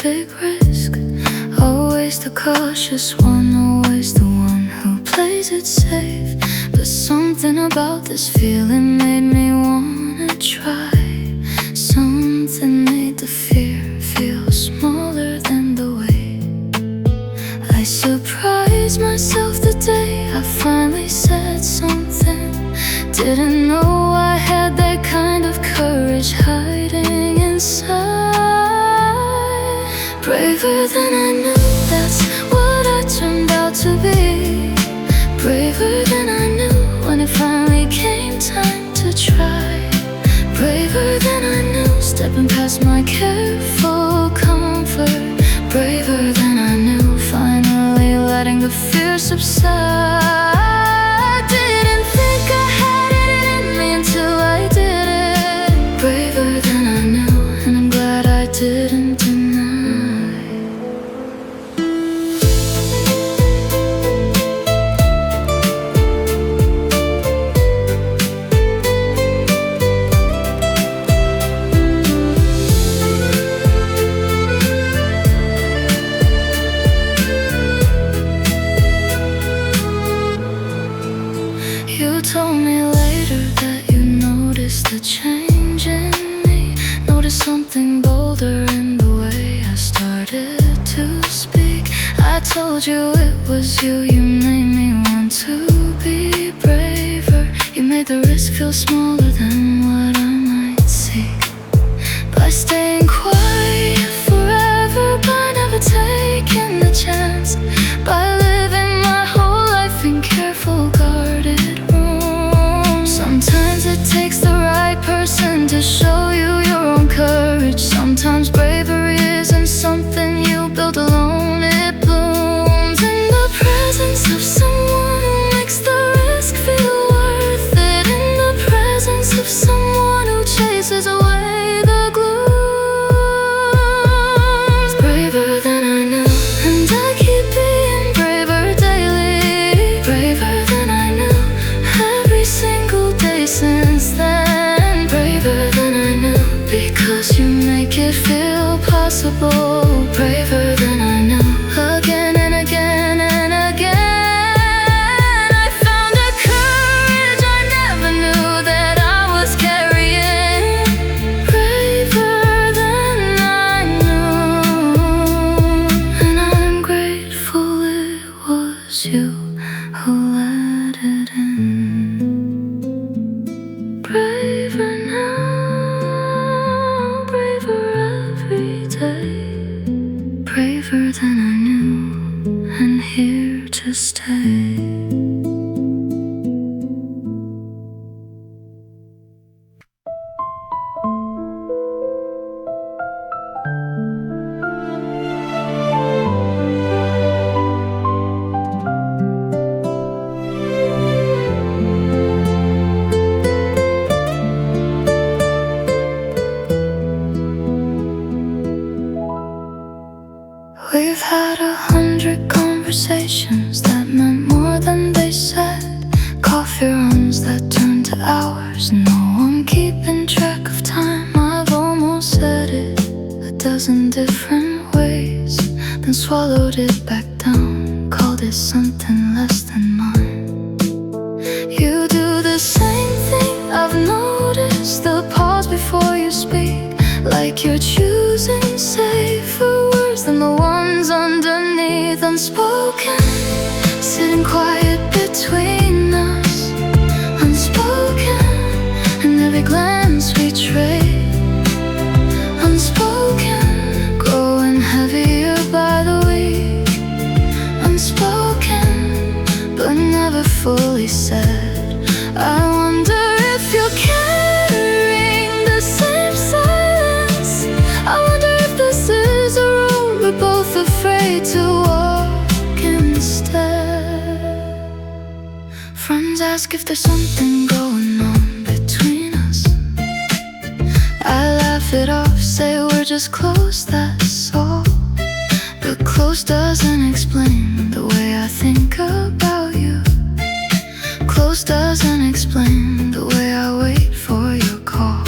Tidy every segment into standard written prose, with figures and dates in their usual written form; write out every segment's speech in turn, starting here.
Big risk, always the cautious one, always the one who plays it safe. But something about this feeling made me wanna try. Something made the fear feel smaller than the weight. I surprised myself the day I finally said something. Didn't know I had that kind of courage hiding inside. Braver than I knew, that's what I turned out to be. Braver than I knew when it finally came time to try. Braver than I knew, stepping past my careful comfort. Braver than I knew, finally letting the fear subside. Didn't think I had it in me until I did it. Braver than I knew, and I'm glad I didn't deny. You told me later that you noticed the change in me. Noticed something bolder in the way I started to speak. I told you it was you, you made me want to be braver. You made the risk feel smaller than what I might seek. By staying quiet forever, by never taking the chance, by living my whole life in careful guarded. Sometimes it takes the right person to show you your own courage. Sometimes bravery isn't something you build alone. It blooms in the presence of someone who makes the risk feel worth it. In the presence of someone who chases away the gloom. Braver than I knew, and I keep being braver daily. Braver than I knew, every single day since then. Braver than I knew, because you make it feel possible. Braver than I knew, again and again and again. I found a courage I never knew that I was carrying. Braver than I knew, and I'm grateful it was you who let it in. Braver now, braver every day. Braver than I knew, and here to stay. We've had 100 conversations that meant more than they said. Coffee runs that turn to hours, no one keeping track of time. I've almost said it a dozen different ways, then swallowed it back down, called it something less than mine. You do the same thing, I've noticed the pause before you speak, like you're choosing safer words than the ones underneath. Unspoken, sitting quiet between us. Unspoken, in every glance we trade. Unspoken, growing heavier by the week. Unspoken, but never fully said. I wonder if you're carrying the same silence. I wonder if this is a road we're both afraid to walk instead. Front Friends ask if there's something going on between us. I laugh it off, say we're just close, that's all. But close doesn't explain the way I think about you. Close doesn't explain the way I wait for your call.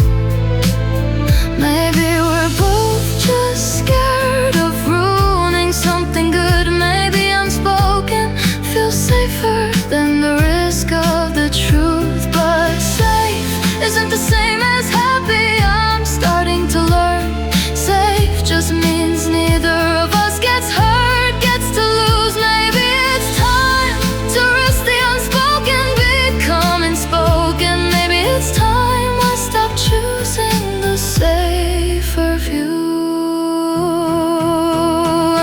Maybe we're both just scared of ruining something good. Maybe unspoken feels safer than the risk of the truth. But safe isn't the same as happy, I'm starting to learn. Safe just means neither of us gets hurt, gets to lose. Maybe it's time to risk the unspoken becoming spoken. Maybe it's time I stop choosing the safer view.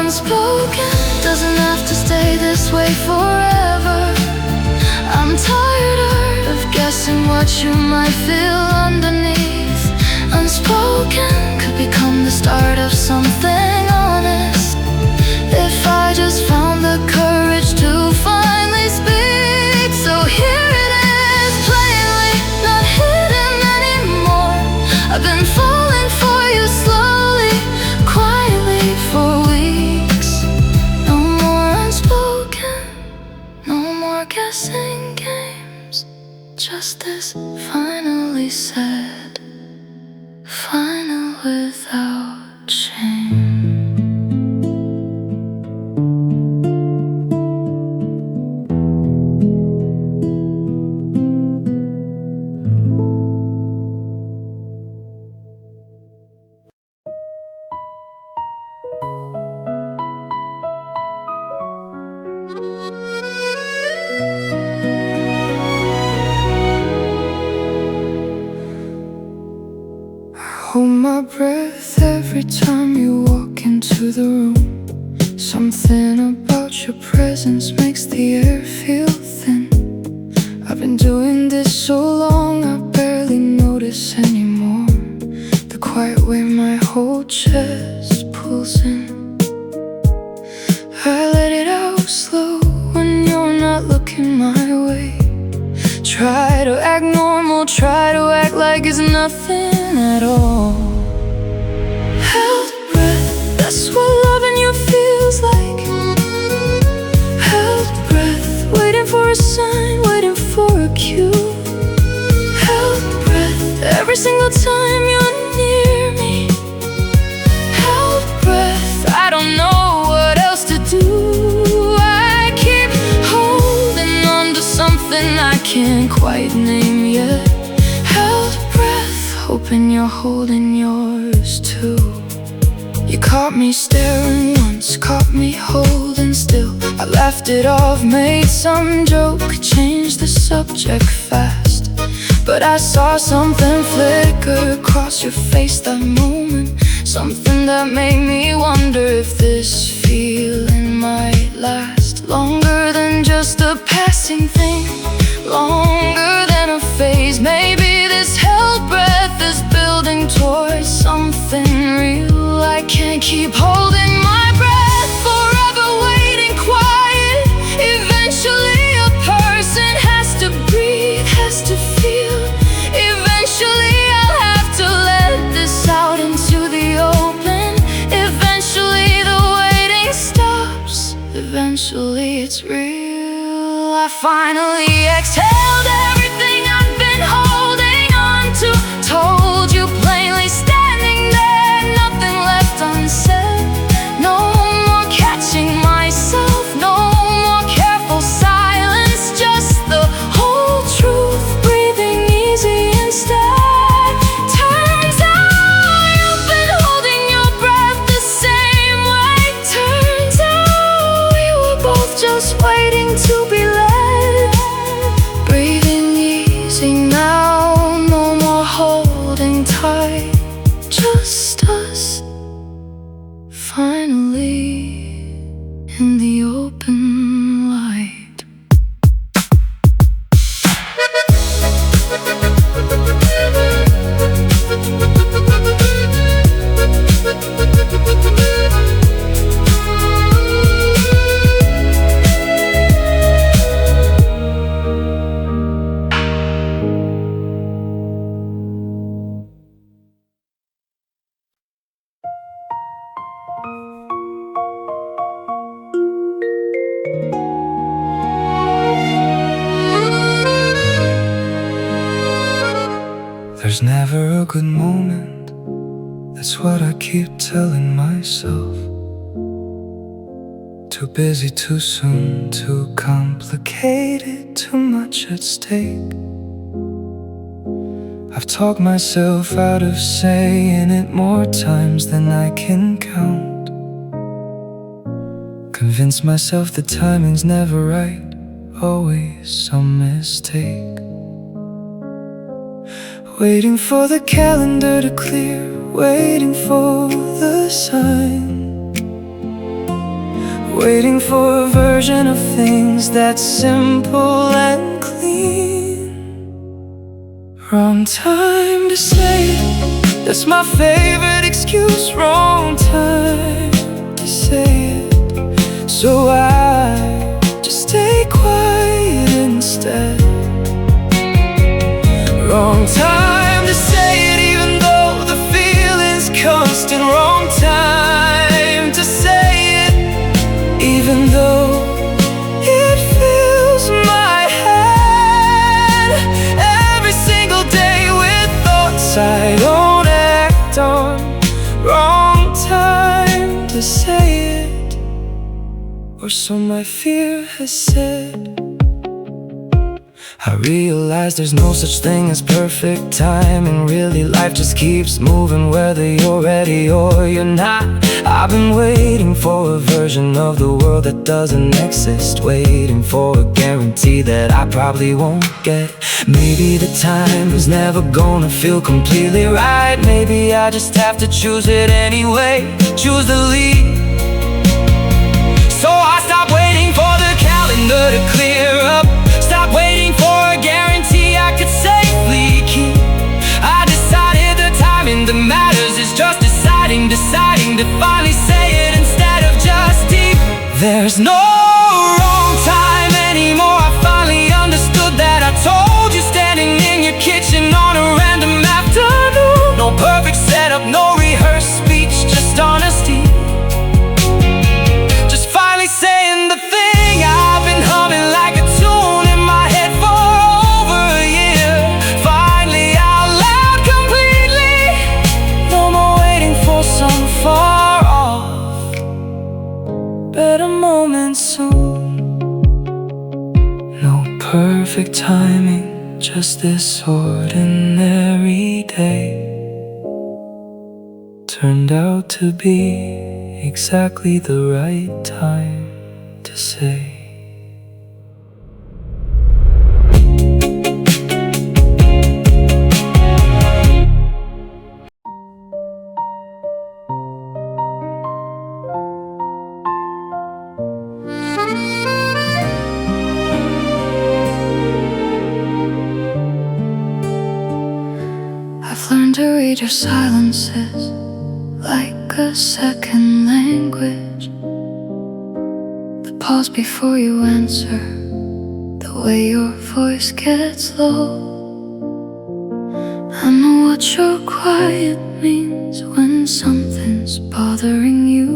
Unspoken doesn't have to stay this way forever. I'm tired of guessing what you might feel underneath. Unspoken could become the start of something honest, if I just found the courage to finally speak. So here it is, plainly not hidden anymore. I've been falling for you slowly, quietly for weeks. No more unspoken, no more guessing games. Just this finally said, final without shame. Hold my breath every time you walk into the room. Something about your presence makes the air feel thin. I've been doing this so long I barely notice anymore. The quiet way my whole chest pulls in. I let it out slow when you're not looking my way. Try to act normal, try to act like it's nothing at all. Held breath, that's what loving you feels like. Held breath, waiting for a sign, waiting for a cue. Held breath, every single time you're near me. Held breath, I don't know what else to do. I keep holding on to something I can't quite name yet. Held breath, hoping you're holding yours too. You caught me staring once, caught me holding still. I laughed it off, made some joke, changed the subject fast. But I saw something flicker across your face that moment. Something that made me wonder if this feeling might last longer than just a passing thing, longer than a phase. Maybe this held breath is building towards something real. I can't keep holding my breath forever, waiting quiet. Eventually a person has to breathe, has to feel. Eventually I'll have to let this out into the open. Eventually the waiting stops. Eventually it's real. I finally exhaled everything I've been holding on to. Told you plainly, standing there, nothing left unsaid. No more catching myself, no more careful silence. Just the whole truth, breathing easy instead. Turns out you've been holding your breath the same way. Turns out we were both just waiting to be led. There's never a good moment, that's what I keep telling myself. Too busy, too soon, too complicated, too much at stake. I've talked myself out of saying it more times than I can count. Convinced myself the timing's never right, always some mistake. Waiting for the calendar to clear, waiting for the sign, waiting for a version of things that's simple and clean. Wrong time to say it, that's my favorite excuse. Wrong time to say it, so I just stay quiet instead. Wrong time to say it, even though the feeling's constant. Wrong time to say it, even though it fills my head every single day with thoughts I don't act on. Wrong time to say it, or so my fear has said. I realize there's no such thing as perfect timing. Really, life just keeps moving whether you're ready or you're not. I've been waiting for a version of the world that doesn't exist, waiting for a guarantee that I probably won't get. Maybe the time is never gonna feel completely right. Maybe I just have to choose it anyway, choose the lead. So I stop waiting for the calendar to clear up, stop waiting for a guarantee I could safely keep. I decided the timing that matters is just deciding to finally say it instead of just deep. There's no wrong time anymore. I finally understood that. I told you standing in your kitchen on a random afternoon. No perfect setup, no rehearsed speech, just honesty. Just finally saying the thing I've been humming like a tune in my head for over a year. Finally out loud completely. No more waiting for some far off better moment soon. No perfect timing, just this ordinary day turned out to be exactly the right time to say. I've learned to read your silences like a second language. The pause before you answer, the way your voice gets low. I know what your quiet means when something's bothering you.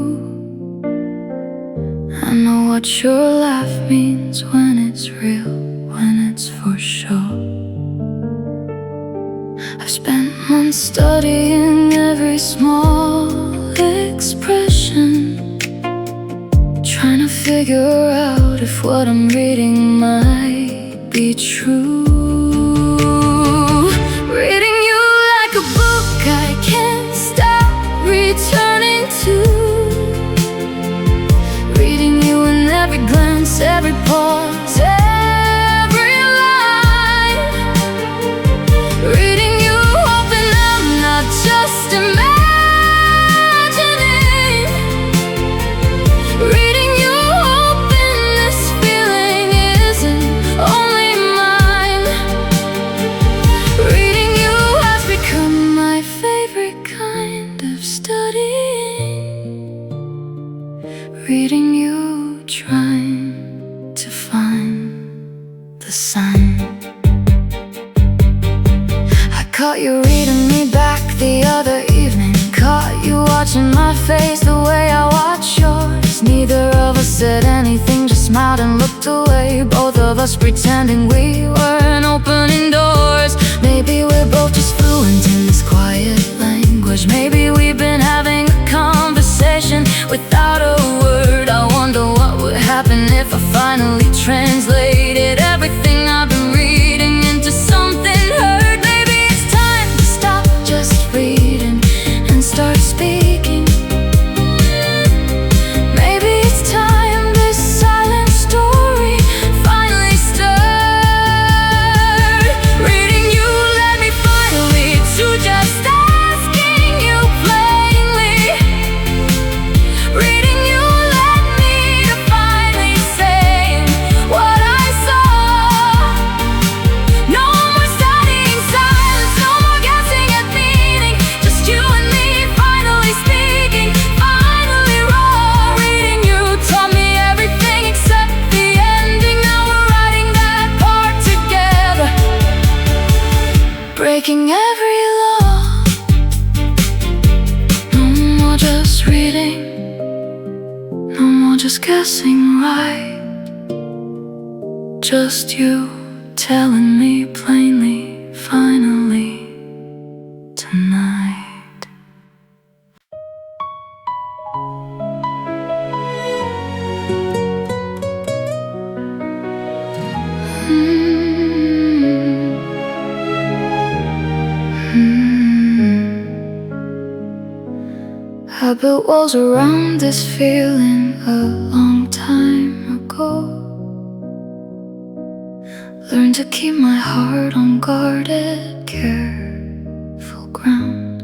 I know what your laugh means when it's real, when it's for sure. I've spent months studying every small expression, trying to figure out if what I'm reading might be true. Reading you like a book I can't stop returning to. Reading you in every glance, every pause, every line. Reading just imagining. Reading you, hoping this feeling isn't only mine. Reading you has become my favorite kind of studying. Reading you, trying to find the sign. I caught you reading me back the other evening, caught you watching my face the way I watch yours. Neither of us said anything, just smiled and looked away, both of us pretending we weren't opening doors. Maybe Maybe we're both just fluent in this quiet language. Maybe we've been having a conversation without a word. I wonder what would happen if I finally translated everything I've been reading into something heard. Maybe it's time to stop just reading and start speaking. Maybe it's time this silent story finally stirred. Reading you led me finally to just asking you plainly. Reading you led me to finally saying what I saw. No more studying silence, no more guessing at meaning. Just you and me finally speaking, finally raw. Reading you taught me everything except the ending. Now we're writing that part together, breaking every law. No more just reading, no more just guessing right. Just you telling me plainly, finally, tonight. I built walls around this feeling a long time ago. Learned to keep my heart on guarded, careful ground.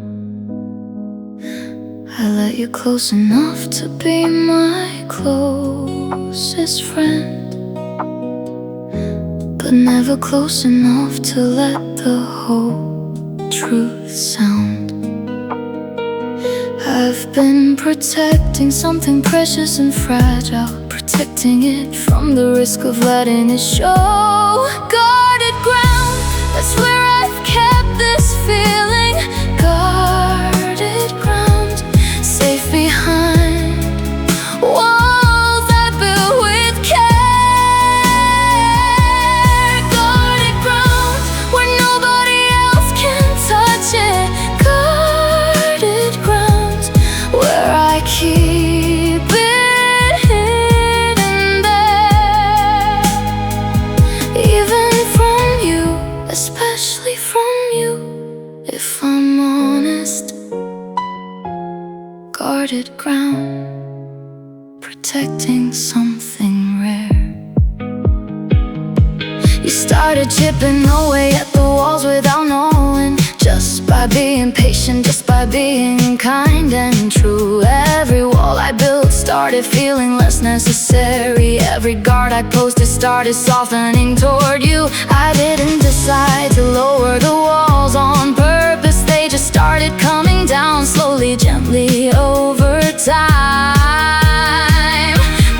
I let you close enough to be my closest friend, but never close enough to let the whole truth sound. I've been protecting something precious and fragile, protecting it from the risk of letting it show. Guarded ground, that's where I've kept this feeling. Guarded ground, safe behind walls I built with care. Guarded ground, where nobody else can touch it. Guarded ground, where I keep it hidden there. Even from you, especially from you, if I'm honest. Guarded ground, protecting something rare. You started chipping away at the walls without knowing, just by being patient, just by being kind and true. Every wall I built started feeling less necessary. Every guard I posted started softening toward you. I didn't decide to lower the walls on purpose. They just started coming down slowly, gently over time.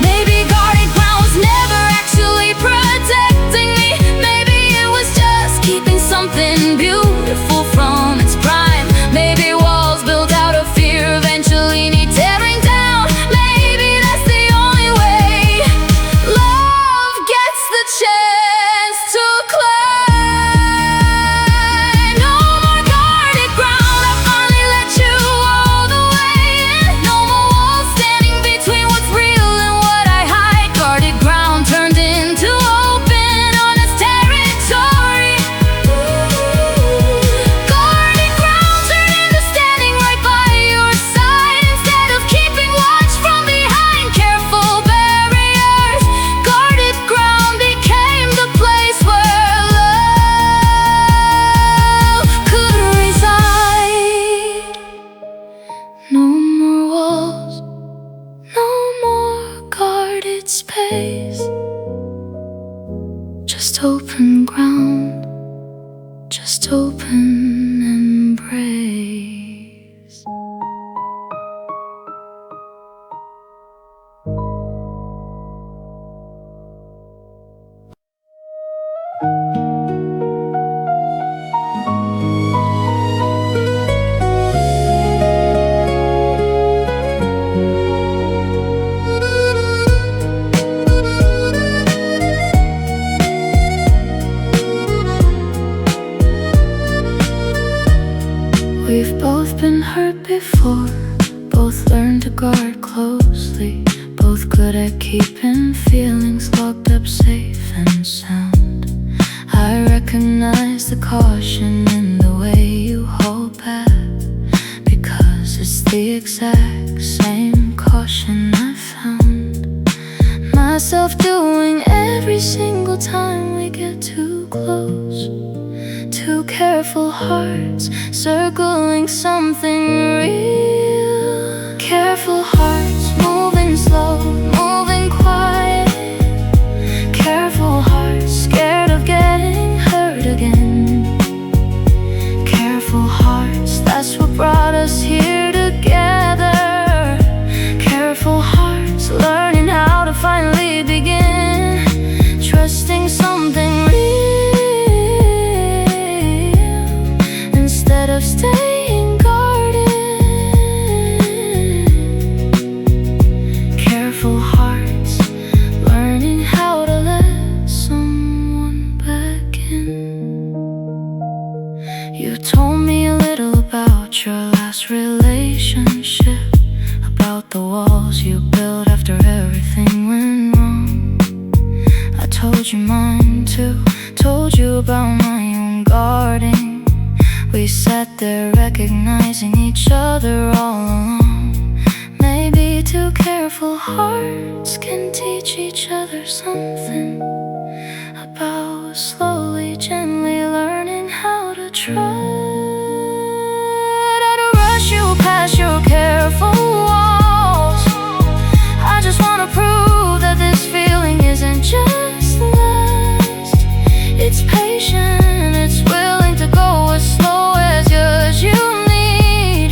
Maybe guarded ground was never actually protecting me. Maybe it was just keeping something beautiful from its prime. Maybe walls built out of fear eventually need tearing down. Maybe that's the only way love gets the chance to climb. No more guarded ground, I finally let you all the way in. No more walls standing between what's real and what I hide. Guarded ground turned into open, honest territory. Guarded ground turned into standing right by your side. Instead of keeping watch from behind careful barriers, guarded ground became the place where love could reside. No more walls, no more guarded space, just open ground, just open embrace. been hurt before, both learn to guard closely, both good at keeping feelings locked up safe and sound. I recognize the caution in the way you hold back, because it's the exact same caution I found myself doing every single time we get too close. Two careful hearts circling something real. Careful hearts moving slow, moving quiet. Careful hearts scared of getting hurt again. Careful hearts, that's what brought us here together. Careful hearts learning how to finally begin trusting something real instead of staying guarded. Careful hearts learning how to let someone back in. You told me a little about your last relationship, about the walls you built after everything went wrong. I told you mine too, told you about my own guarding. We sat there recognizing each other all along. Maybe two careful hearts can teach each other something about slowly, gently learning how to trust. I'd rush you past your careful walls. I just wanna prove that this feeling isn't just lust. It's patient, it's willing to go as slow as you need.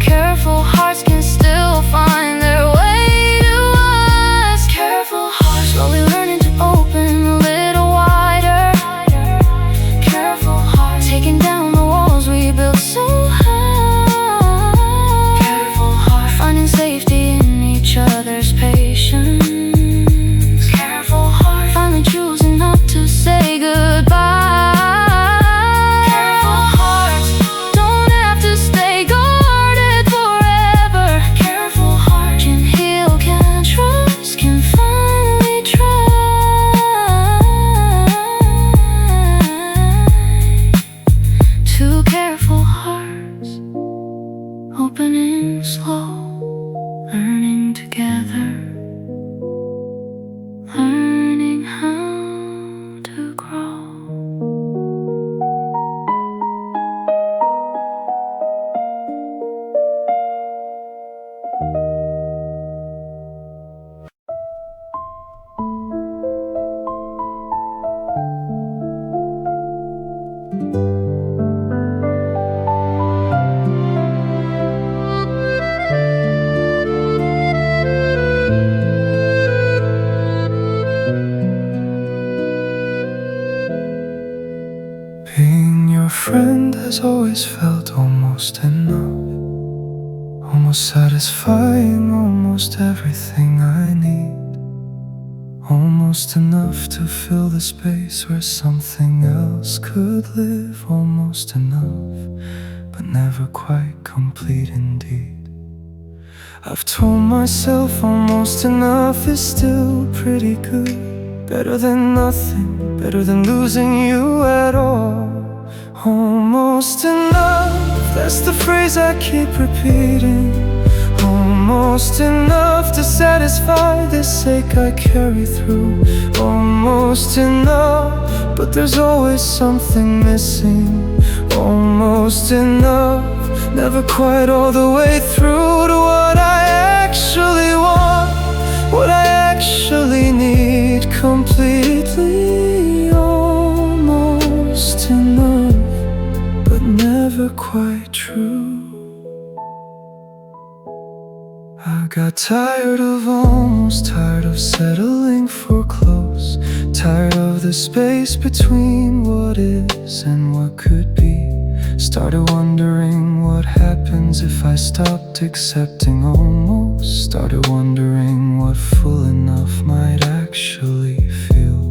Careful hearts can still find their way to us. Careful hearts slowly learning to open a little wider. Careful hearts taking down the walls we built so high. Careful hearts finding safety in each other's patience. Careful hearts finally choosing not to say goodbye. Careful hearts don't have to stay guarded forever. Careful hearts can heal, can trust, can finally try. Two careful hearts opening slow, learning together, learning how to grow. Being your friend has always felt almost enough, almost satisfying, almost everything I need. Almost enough to fill the space where something else could live. Almost enough, but never quite complete indeed. I've told myself almost enough is still pretty good. Better than nothing, better than losing you at all. Almost enough, that's the phrase I keep repeating. Almost enough to satisfy this ache I carry through. Almost enough, but there's always something missing. Almost enough, never quite all the way through to what I actually want, what I actually need completely. Almost enough, but never quite true. I got tired of almost, tired of settling for close, tired of the space between what is and what could be. Started wondering what happens if I stopped accepting almost. Started wondering what full enough might actually feel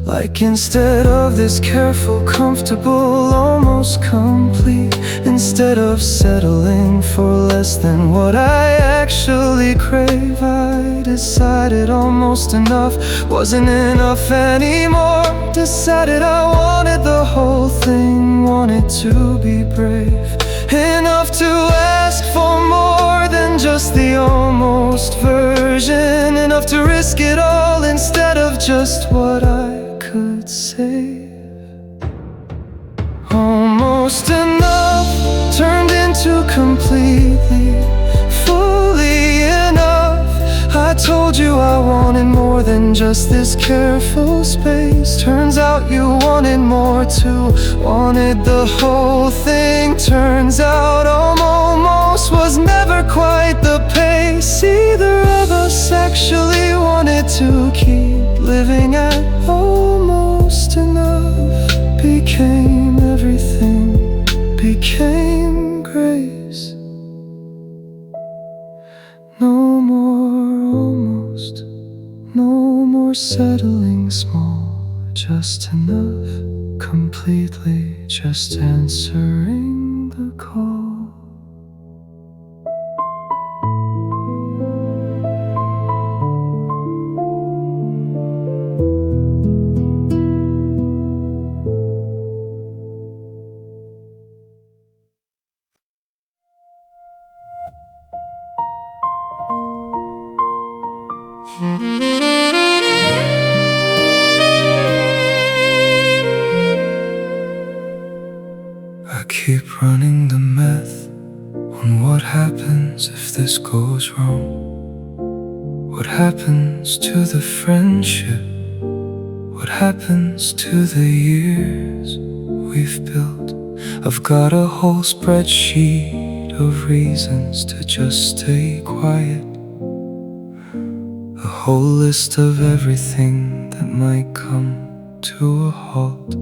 Like instead of this careful, comfortable, almost complete, instead of settling for less than what I actually crave, I decided almost enough wasn't enough anymore. Decided I wanted the whole thing, wanted to be brave enough to ask for more than just the almost version, enough to risk it all instead of just what I could save. Almost enough turned into completely, fully enough. I told you I wanted more than just this careful space. Turns out you wanted more too, wanted the whole thing. Turns out almost was never quite the pace either of us actually wanted to keep living at. Almost enough became everything, became grace. No more almost, no more settling small, just enough, completely just answering the call. I keep running the math on what happens if this goes wrong. What happens to the friendship? What happens to the years we've built? I've got a whole spreadsheet of reasons to just stay quiet, a whole list of everything that might come to a halt.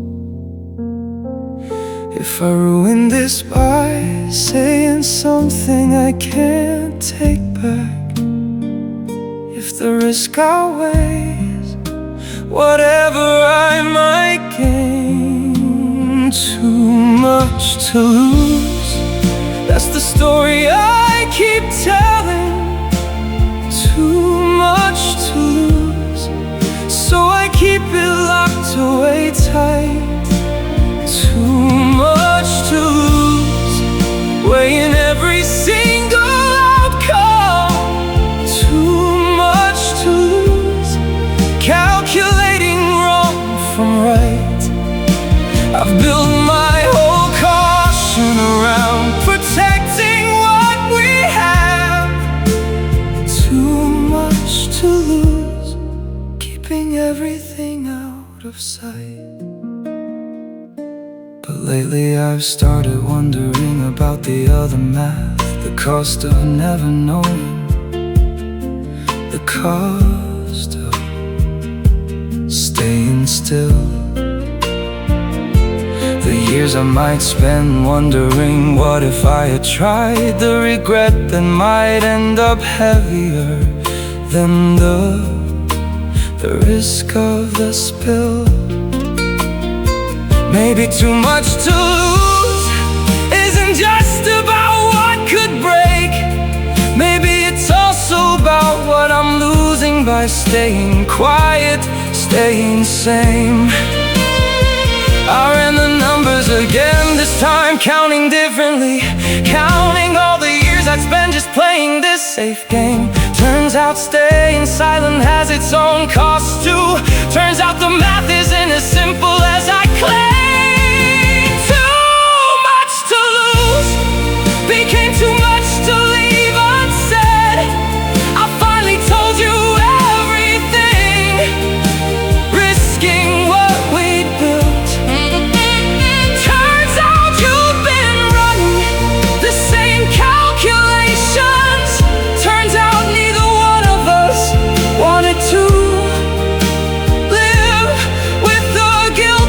If I ruin this by saying something I can't take back, if the risk outweighs whatever I might gain, too much to lose, that's the story I keep telling. Too much to lose, so I keep it locked away tight. Too much to lose, weighing every single outcome. Too much to lose, calculating wrong from right. I've built my whole caution around protecting what we have. Too much to lose, keeping everything out of sight. But lately I've started wondering about the other math, the cost of never knowing, the cost of staying still, the years I might spend wondering what if I had tried, the regret that might end up heavier than the risk of the spill. Maybe too much to lose isn't just about what could break. Maybe it's also about what I'm losing by staying quiet, staying sane. I ran the numbers again, this time counting differently, counting all the years I'd spend just playing this safe game. Turns out staying silent has its own cost too. Turns out the math isn't as simple as I claim. Became too much to leave unsaid. I finally told you everything, risking what we'd built. Turns out you've been running the same calculations. Turns out neither one of us wanted to live with the guilt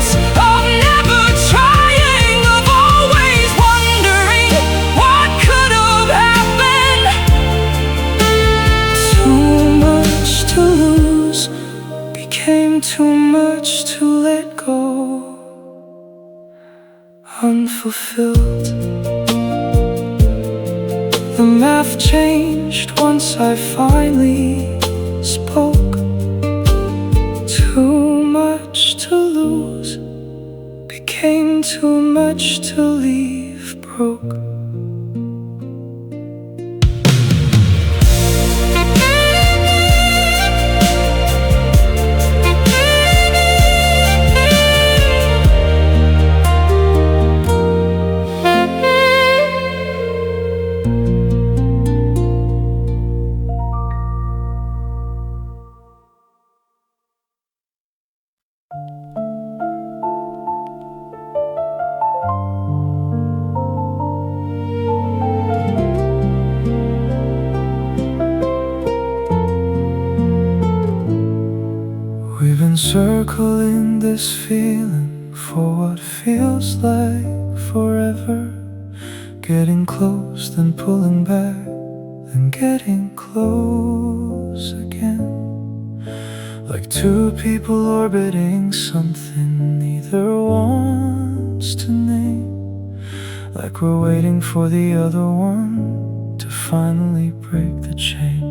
unfulfilled. The math changed once I finally spoke. Too much to lose became too much to leave broke. We've been circling this feeling for what feels like forever. Getting close, then pulling back, then getting close again. Like two people orbiting something neither wants to name. Like we're waiting for the other one to finally break the chain.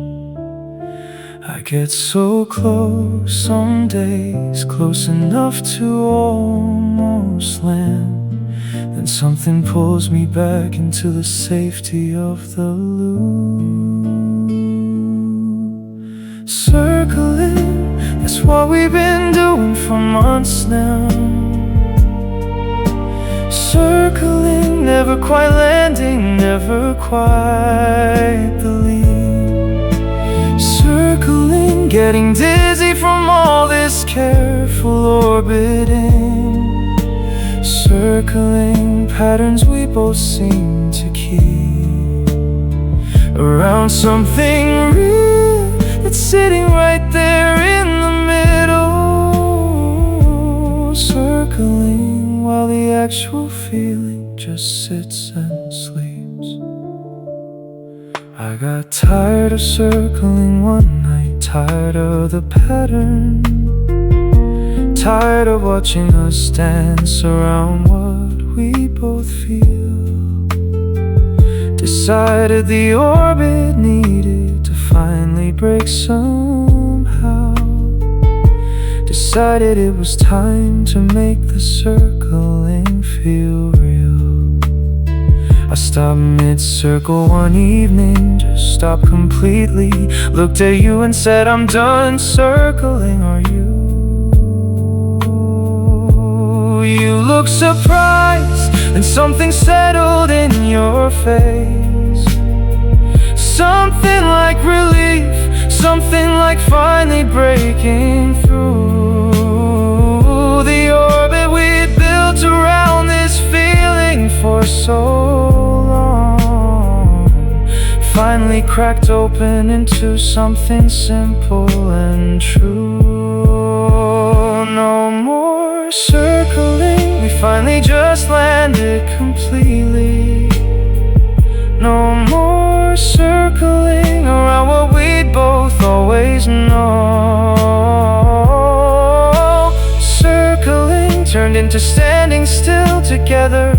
I get so close some days, close enough to almost land. Then something pulls me back into the safety of the loop. Circling, that's what we've been doing for months now. Circling, never quite landing, never quite believing. Circling, getting dizzy from all this careful orbiting. Circling, patterns we both seem to keep around something real that's sitting right there in the middle. Circling, while the actual feeling just sits and sleeps. I got tired of circling one night, tired of the pattern, tired of watching us dance around what we both feel. Decided the orbit needed to finally break somehow. Decided it was time to make the circling feel real. I stopped mid-circle one evening, just stopped completely. Looked at you and said, I'm done circling, are you? You look surprised, and something settled in your face. Something like relief, something like finally breaking through the orbit we'd built around this feeling for so finally cracked open into something simple and true. No more circling, we finally just landed completely. No more circling around what we'd both always know. Circling turned into standing still together.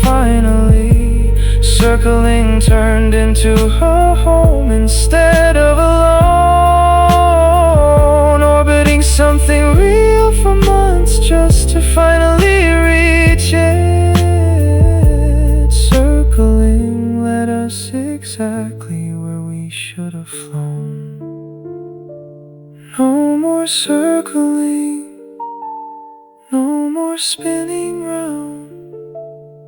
Finally circling turned into a home instead of alone. Orbiting something real for months just to finally reach it. Circling led us exactly where we should have flown. No more circling, no more spinning round.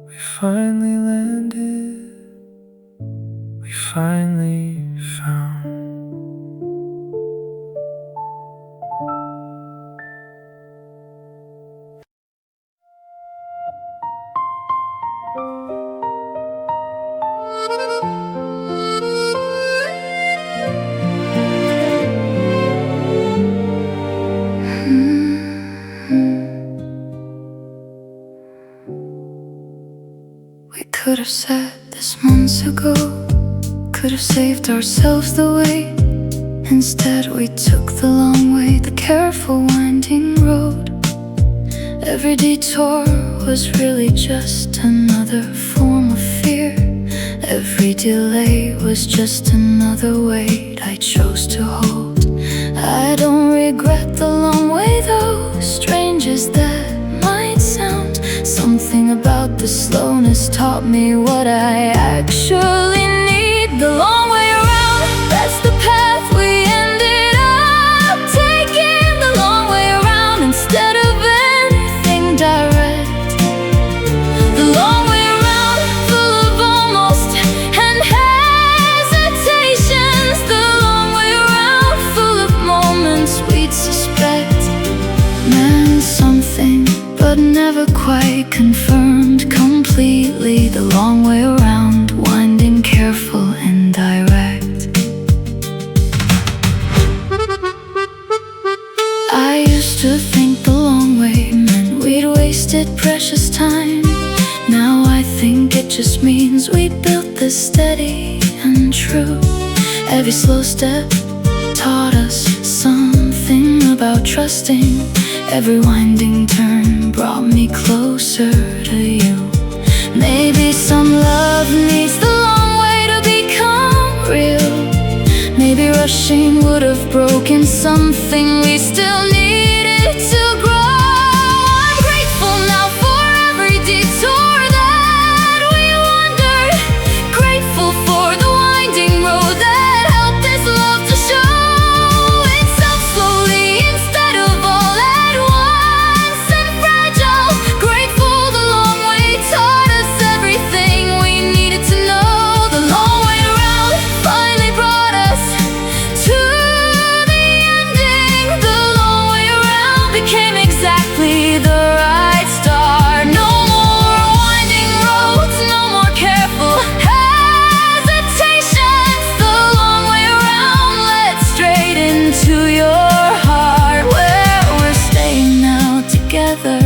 We finally landed, we finally found. We could have said this months ago, could have saved ourselves the wait. Instead we took the long way, the careful winding road. Every detour was really just another form of fear. Every delay was just another weight I chose to hold. I don't regret the long way though, strange as that might sound. Something about the slowness taught me what I actually need. The long way around, that's the path we ended up taking. The long way around instead of anything direct. The long way around, full of almost and hesitations. The long way around, full of moments we'd suspect meant something, but never quite confirmed completely. The long way around, winding, careful and direct. I used to think the long way meant we'd wasted precious time. Now I think it just means we built this steady and true. Every slow step taught us something about trusting. Every winding turn brought me closer to you. Maybe some love needs the long way to become real. Maybe rushing would have broken something we still needed to grow. I'm grateful now for every detour that we wandered. Grateful for the winding road that helped this love to show itself slowly instead of all at once and fragile. Grateful the long way taught us everything we needed to know. The long way around finally brought us to the ending. The long way around became exactly the right start. No more winding roads, no more careful hesitations. The long way around led straight into your heart, where we're staying now together.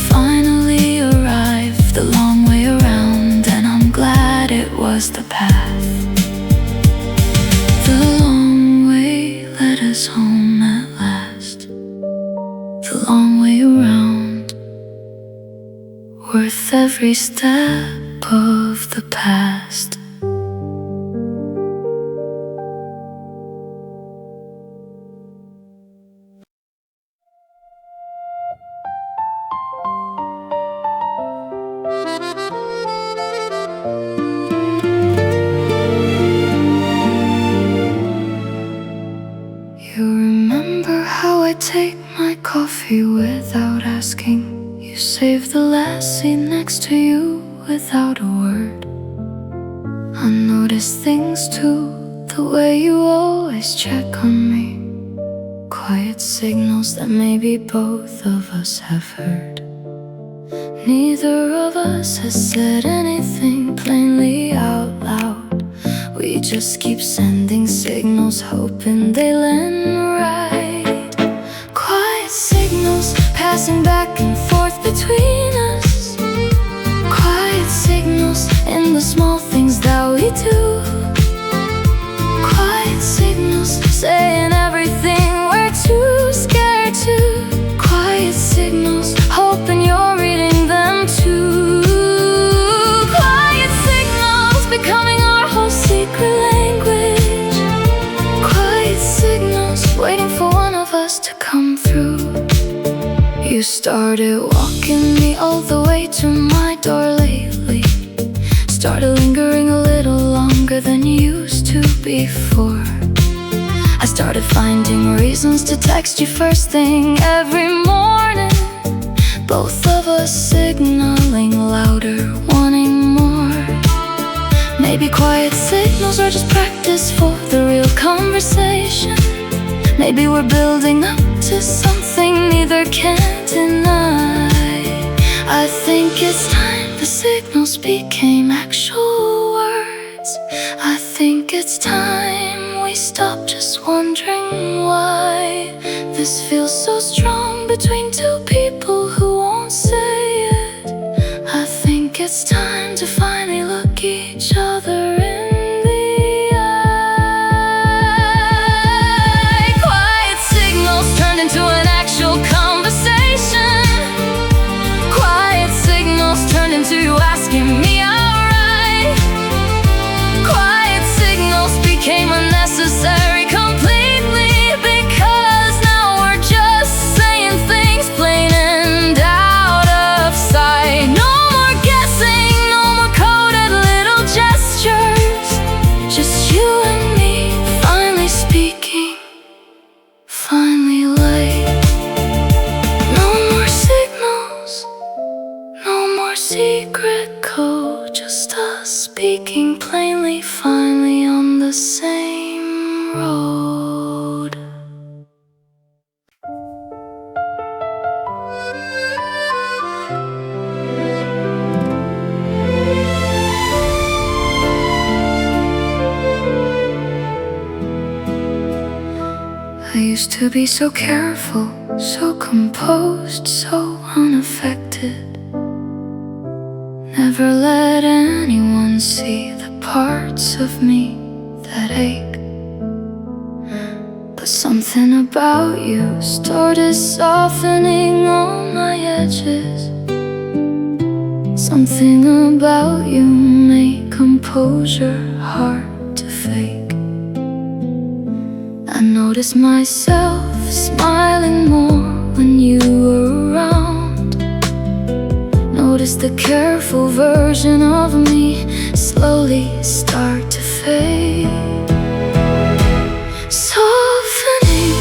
Finally arrived the long way around, and I'm glad it was the path. The long way led us home at last. The long way around, worth every step of the past. You remember how I take my coffee without asking? You save the last seat next to you without a word. I notice things too, the way you always check on me. Quiet signals that maybe both of us have heard. Neither of us has said anything plainly out loud. We just keep sending signals, hoping they land right. Quiet signals passing back and forth between us. Quiet signals in the small things that we do. Quiet signals saying everything we're too scared to. Quiet signals hoping you're reading them too. Quiet signals becoming our whole secret language. Quiet signals waiting for one of us to come through. You started walking me all the way to my door lately. Started lingering a little longer than you used to before. I started finding reasons to text you first thing every morning. Both of us signaling louder, wanting more. Maybe quiet signals are just practice for the real conversation. Maybe we're building up to something neither can deny. I think it's time the signals became actual words. I think it's time we stop just wondering why. This feels so strong between two people who won't say it. I think it's time to finally look each other in the eye. Quiet signals turned into an actual conversation. Quiet to you asking me alright. Quiet signals became unnecessary completely, because now we're just saying things plain and out of sight. No more guessing, no more coded little gestures. Just you and me, finally speaking, finally late. No more signals, no more secret code. Just us speaking plainly, finally on the same road. I used to be so careful, so composed, so unaffected. Never let anyone see the parts of me that ache. But something about you started softening all my edges. Something about you made composure hard to fake. I noticed myself smiling more when you were around. Noticed the careful version of me slowly start to fade. Softening,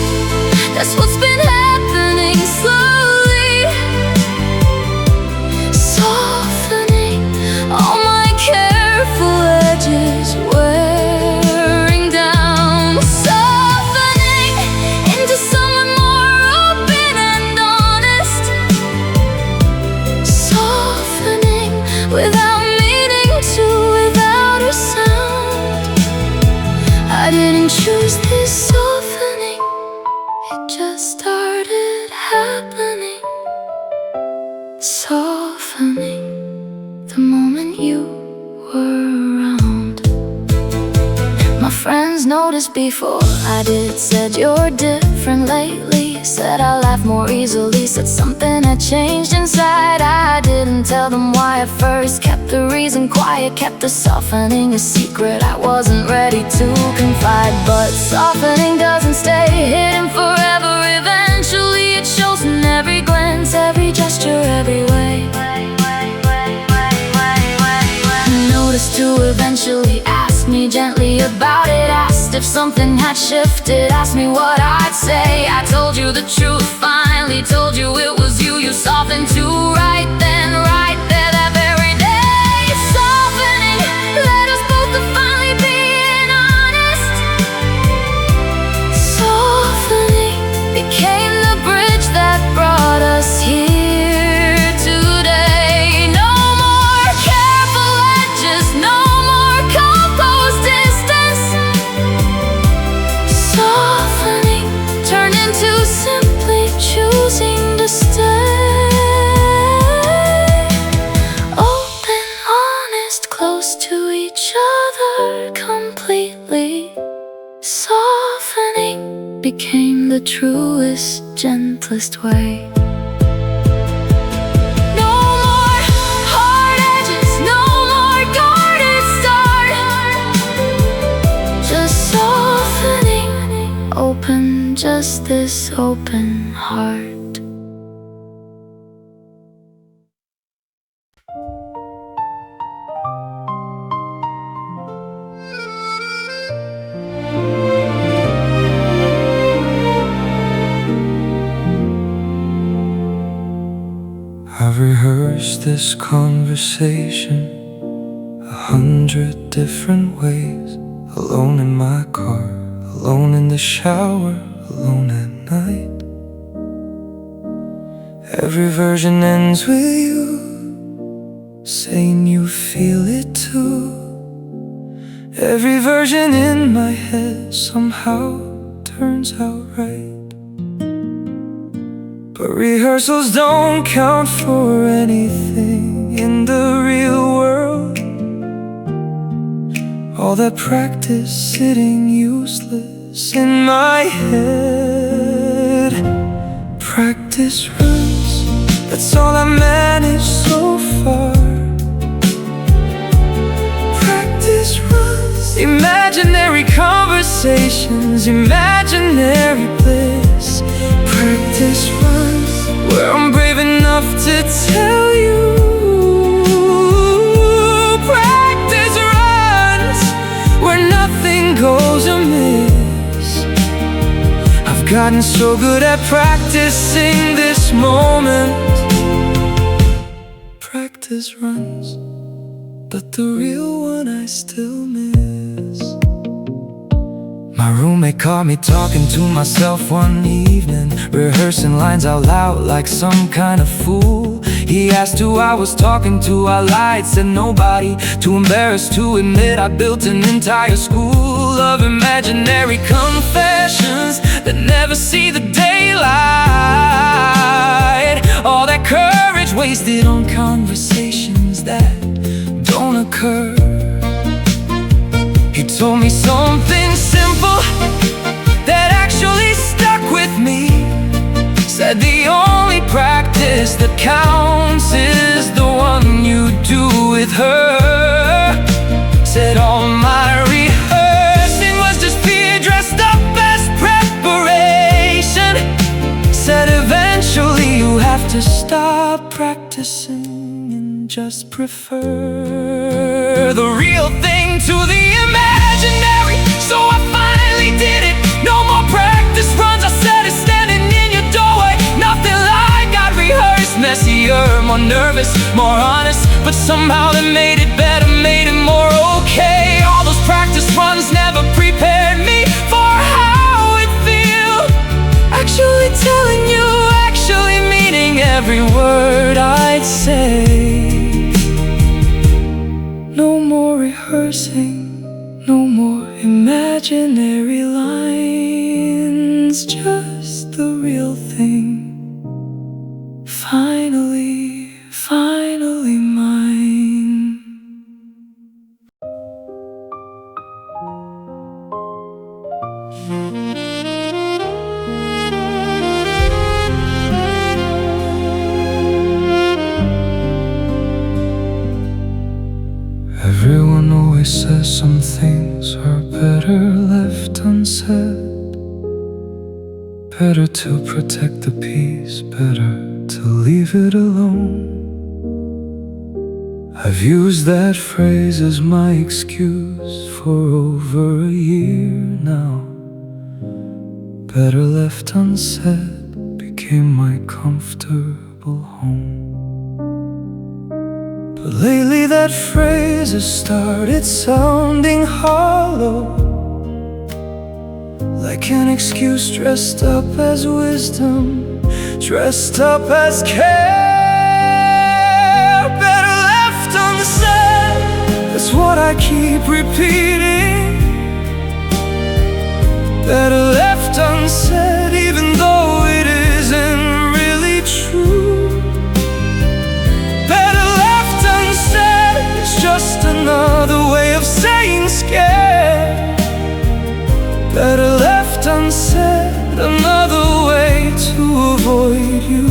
that's what's been happening slowly. Softening, all my careful edges wearing down. Softening into someone more open and honest. Softening without meaning to, without a sound. I didn't choose this softening, it just started happening. Softening the moment you were around. My friends noticed before I did, said you're different lately. Said I laugh more easily, said something had changed inside. I didn't tell them why at first, kept the reason quiet, kept the softening a secret. I wasn't ready to confide, but softening doesn't stay hidden forever. Eventually it shows in every glance, every gesture, every way. Noticed to eventually ask me gently about it. Asked if something had shifted, asked me what I'd say. I told you the truth, finally told you it was you. You softened too right then, right there, that very day. Softening led us both to finally being honest. Softening became the bridge that brought us here today. No more careful edges, no more composed distance. Softening turned into simply choosing to stay. Open, honest, close to each other completely. Softening became the truest, gentlest way. No more hard edges, no more guarded start. Just softening, open, just this open heart. I've rehearsed this conversation 100 different ways. Alone in my car, alone in the shower, alone at night. Every version ends with you saying you feel it too. Every version in my head somehow turns out right. But rehearsals don't count for anything in the real world. All that practice sitting useless in my head. Practice runs, that's all I managed so far. Imaginary conversations, imaginary bliss. Practice runs where I'm brave enough to tell you. Practice runs where nothing goes amiss. I've gotten so good at practicing this moment. Practice runs, but the real one I still miss. My roommate caught me talking to myself one evening, rehearsing lines out loud like some kind of fool. He asked who I was talking to, I lied, said nobody. Too embarrassed to admit I built an entire school of imaginary confessions that never see the daylight. All that courage wasted on conversations that don't occur. He told me something simple that actually stuck with me. Said the only practice that counts is the one you do with her. Said all my rehearsing was just fear dressed up as preparation. Said eventually you have to stop practicing and just prefer the real thing to the imaginary. So I finally did it. No more practice runs, I said it standing in your doorway. Nothing like I'd rehearsed. Messier, more nervous, more honest, but somehow they made it better, made it more okay. All those practice runs never prepared me for how it feels. Actually telling you, actually meaning every word I'd say. No more rehearsing, no more imaginary lines, just the real thing. Finally, finally mine. Everyone always says some things are better left unsaid. Better to protect the peace, better to leave it alone. I've used that phrase as my excuse for over a year now. Better left unsaid became my comfortable home. But lately that phrase has started sounding hollow, like an excuse dressed up as wisdom, dressed up as care. Better left unsaid, that's what I keep repeating. Better left unsaid, even though it isn't really true. Better left unsaid, it's just another way of saying scared. Better left unsaid, another way to avoid you.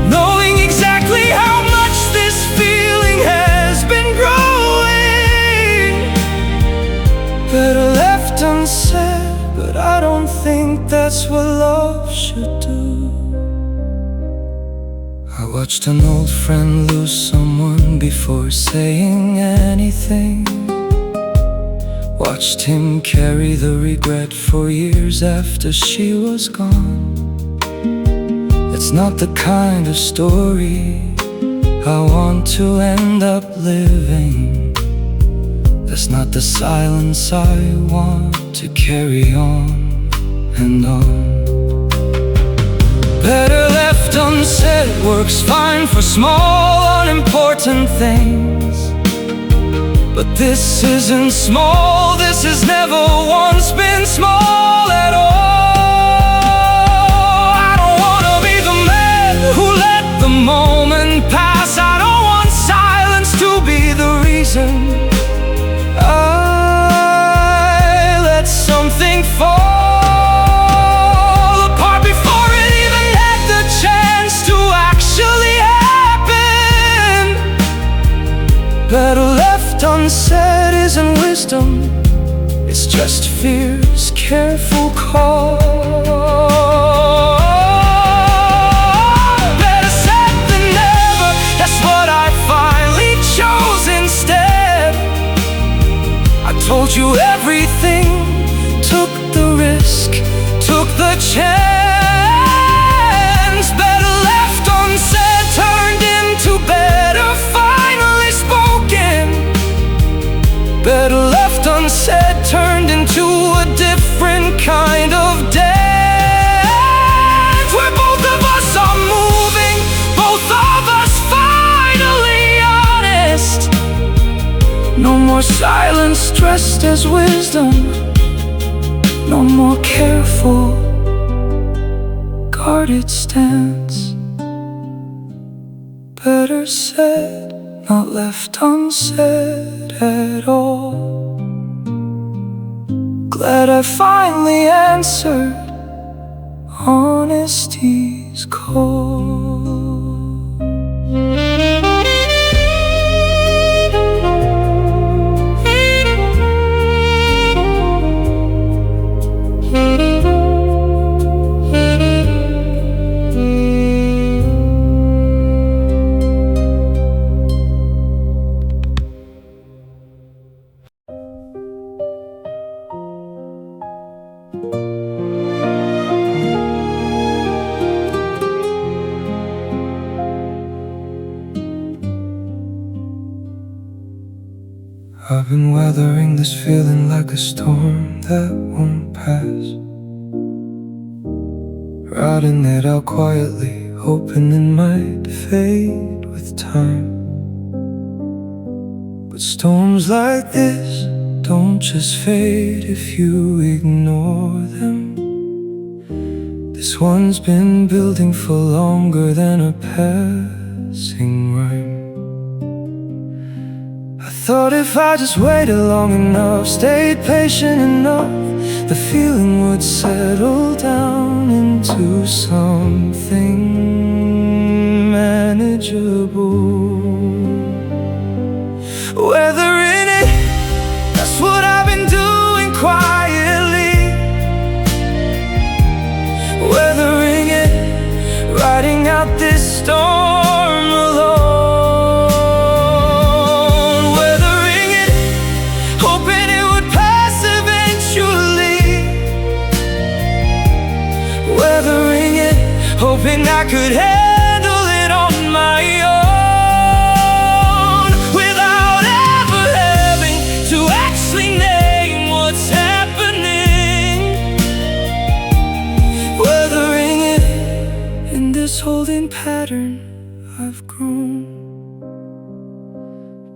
Knowing exactly how much this feeling has been growing. Better left unsaid, but I don't think that's what love should do. I watched an old friend lose someone before saying anything. Watched him carry the regret for years after she was gone. It's not the kind of story I want to end up living. That's not the silence I want to carry on and on. Better left unsaid works fine for small, unimportant things. But this isn't small, this has never once been small at all. I don't wanna be the man who let the moment pass. I don't want silence to be the reason I let something fall apart before it even had the chance to actually happen. Better left unsaid is isn't wisdom, it's just fear's careful call. Better said than never, that's what I finally chose instead. I told you everything, took the risk, took the chance. Better left unsaid turned into better finally spoken. Better left unsaid turned into a different kind of dance, where both of us are moving, both of us finally honest. No more silence dressed as wisdom, no more careful guarded stance. Better said, not left unsaid at all. Glad I finally answered honesty's call. I've been weathering this feeling like a storm that won't pass, riding it out quietly, hoping it might fade with time. But storms like this don't just fade if you ignore them. This one's been building for longer than a passing rhyme. I thought if I just waited long enough, stayed patient enough, the feeling would settle down into something manageable. Weathering it, that's what I've been doing quietly. Weathering it, riding out this storm alone. Hoping I could handle it on my own, without ever having to actually name what's happening. Weathering it in this holding pattern I've grown.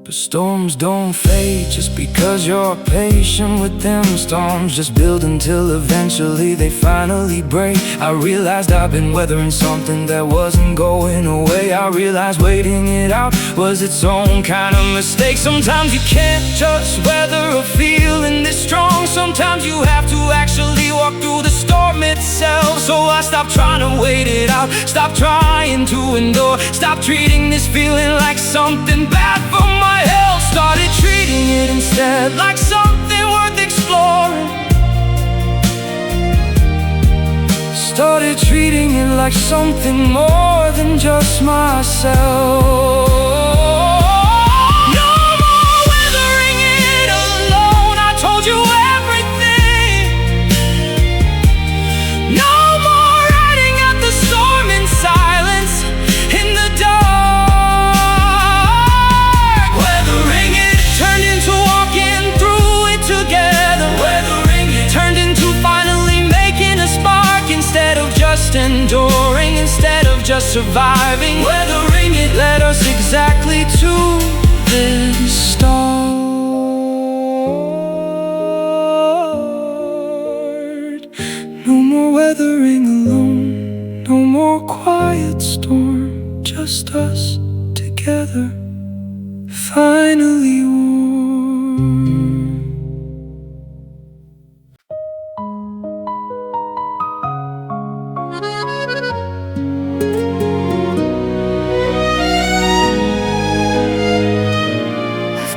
But storms don't fade just because you're patient with them. Storms just build until eventually they finally break. I realized I've been weathering something that wasn't going away. I realized waiting it out was its own kind of mistake. Sometimes you can't just weather a feeling this strong. Sometimes you have to actually walk through the storm itself. So I stopped trying to wait it out, stopped trying to endure, stopped treating this feeling like something bad for my health. Started treating it instead like something worth exploring. Started treating it like something more than just myself. No more weathering it alone, I told you everything. No more riding out the storm in silence, in the dark. Weathering it turned into walking through it together. Weathering it turned into finally making a spark, instead of just enduring, instead of just surviving. Weathering it led us exactly to this start. No more weathering alone, no more quiet storm, just us together, finally warm.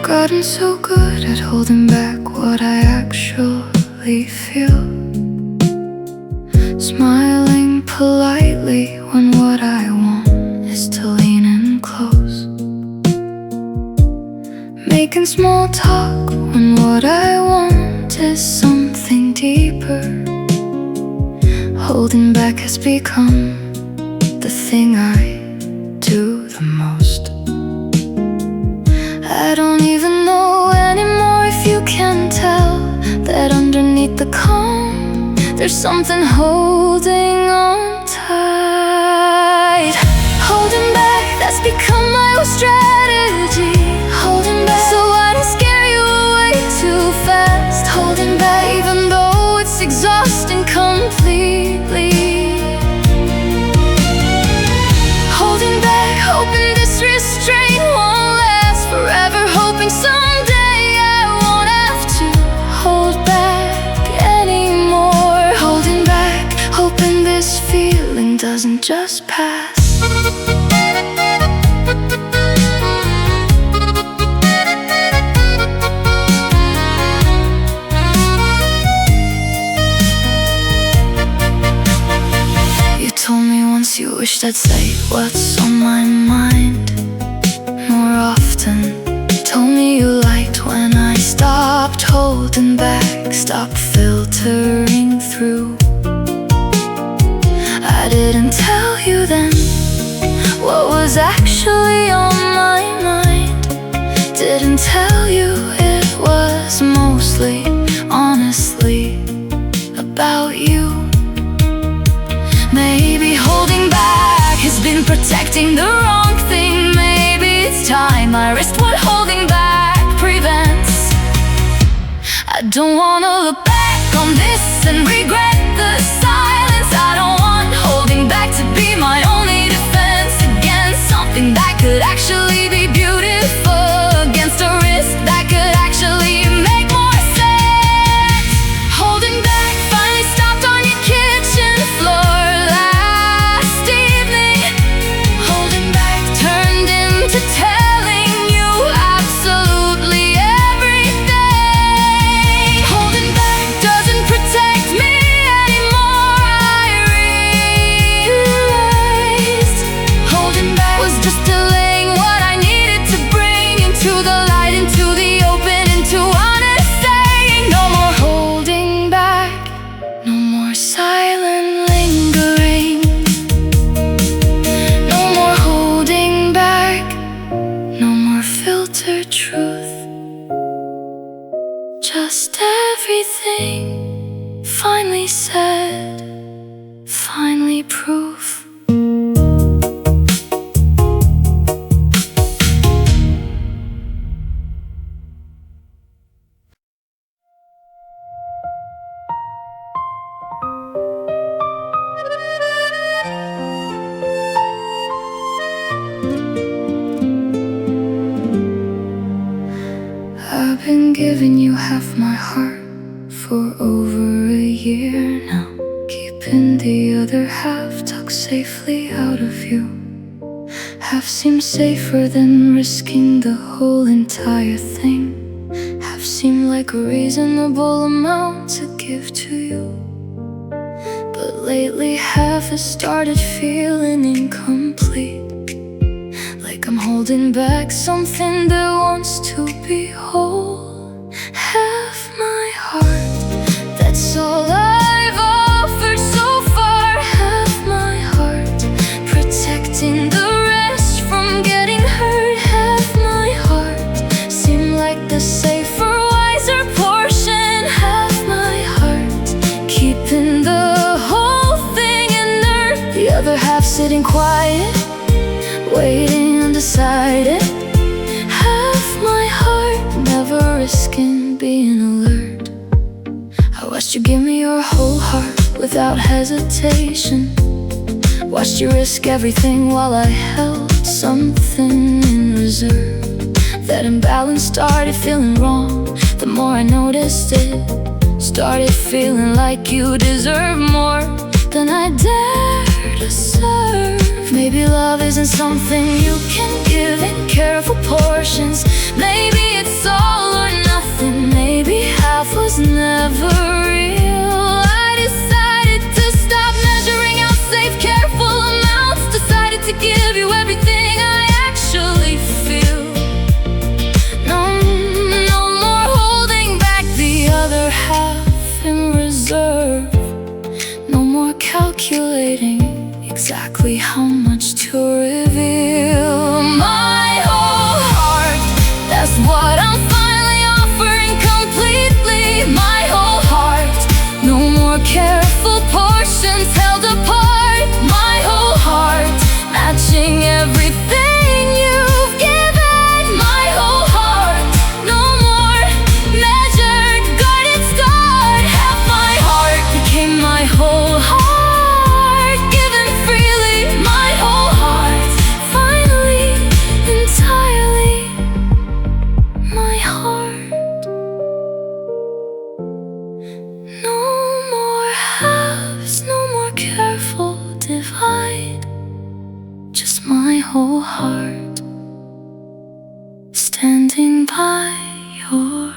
Gotten so good at holding back what I actually feel, smiling politely when what I want is to lean in close, making small talk when what I want is something deeper. Holding back has become the thing I do the most. I don't even know anymore if you can tell that underneath the calm there's something holding on tight. Holding back, that's become my old strategy. Holding back so I don't scare you away too fast. Holding back even though it's exhausting completely. Holding back, hoping this restraint won't last forever. Hoping someday I won't have to hold back anymore. Holding back, hoping this feeling doesn't just pass. You told me once you wished I'd say what's on my mind more often. Told me you liked when I stopped holding back, stopped filtering through. I didn't tell you then what was actually on my mind. Didn't tell you it was mostly, honestly, about you. Maybe holding back has been protecting the wrong thing. Maybe it's time I risked what holding back prevents. I don't wanna look back on this and regret the silence. I don't want holding back to be my only defense against something that could actually be beautiful, against a risk that could actually make more sense. Holding back finally stopped on your kitchen floor last evening. Holding back turned into telling you absolutely everything. Holding back doesn't protect me anymore, I realized. Holding back was just delaying what I needed to bring into the light, into the open, into honest saying. No more holding back, no more silent lingering. No more holding back, no more filtered truth. Just everything finally said, finally proof. I've been giving you half my heart for over a year now, keeping the other half tucked safely out of you. Half seems safer than risking the whole entire thing. Half seemed like a reasonable amount to give to you. But lately half has started feeling incomplete, like I'm holding back something that wants to be whole. Half my heart, that's all I've offered so far. Half my heart, protecting the rest from getting hurt. Half my heart, seemed like the safer, wiser portion. Half my heart, keeping the whole thing inert. The other half sitting quiet, waiting undecided. Half my heart, never risking being alert. I watched you give me your whole heart without hesitation. Watched you risk everything while I held something in reserve. That imbalance started feeling wrong. The more I noticed it, started feeling like you deserve more than I dare to serve. Maybe love isn't something you can give in careful portions. Maybe it's all or nothing. was never real. I decided to stop measuring out safe, careful amounts. Decided to give you everything I actually feel. No more holding back the other half in reserve. No more calculating exactly how much to reveal. My whole heart, that's what I'm finally offering completely. My whole heart, no more careful portions held apart. My whole heart, matching everything you've given. My whole heart, no more measured, guarded, starred. Half my heart became my whole heart, given freely. My whole heart, finally, entirely. My heart. No more halves, no more careful divide. Just my whole heart, standing by your